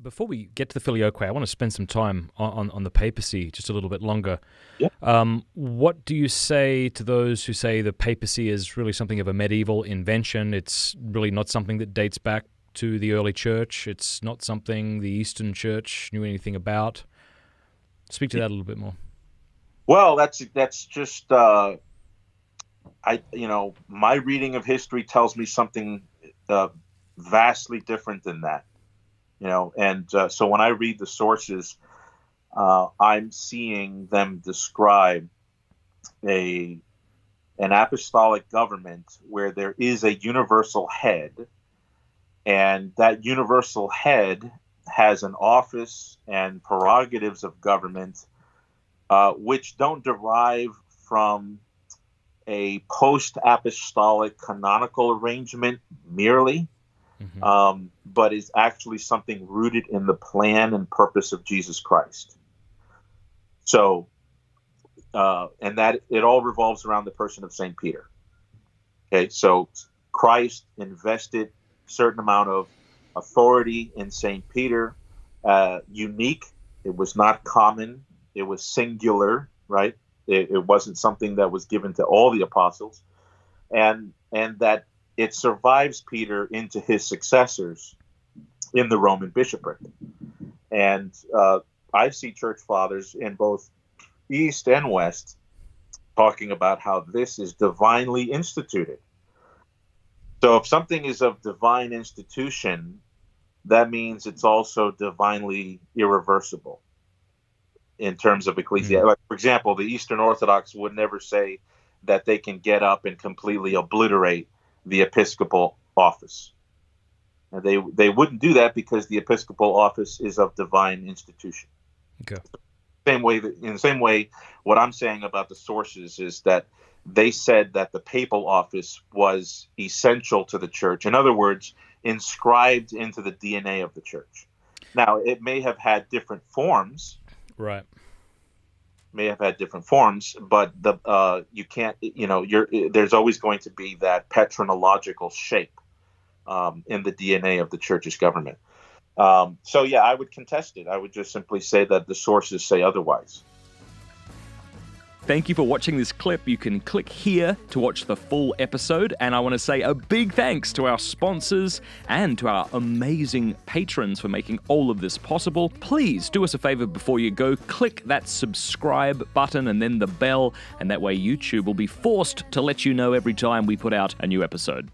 Before we get to the filioque, I want to spend some time on the papacy, just a little bit longer. Yeah. What do you say to those who say the papacy is really something of a medieval invention? It's really not something that dates back to the early church. It's not something the Eastern Church knew anything about. Speak to that a little bit more. Well, that's just my reading of history tells me something vastly different than that. So when I read the sources, I'm seeing them describe an apostolic government where there is a universal head, and that universal head has an office and prerogatives of government which don't derive from a post-apostolic canonical arrangement merely, but is actually something rooted in the plan and purpose of Jesus Christ. So, and that it all revolves around the person of St. Peter. Okay, so Christ invested a certain amount of authority in St. Peter, unique. It was not common. It was singular, right? It wasn't something that was given to all the apostles, and that it survives Peter into his successors in the Roman bishopric. And I see church fathers in both East and West talking about how this is divinely instituted. So if something is of divine institution, that means it's also divinely irreversible in terms of ecclesia. Like, for example, the Eastern Orthodox would never say that they can get up and completely obliterate the episcopal office. And they wouldn't do that because the episcopal office is of divine institution. Okay. In the same way, what I'm saying about the sources is that they said that the papal office was essential to the church. In other words, inscribed into the DNA of the church. Now, it may have had different forms. Right. May have had different forms, but you can't. There's always going to be that patronological shape in the DNA of the church's government. So yeah, I would contest it. I would just simply say that the sources say otherwise. Thank you for watching this clip. You can click here to watch the full episode. And I want to say a big thanks to our sponsors and to our amazing patrons for making all of this possible. Please do us a favor before you go. Click that subscribe button and then the bell. And that way YouTube will be forced to let you know every time we put out a new episode.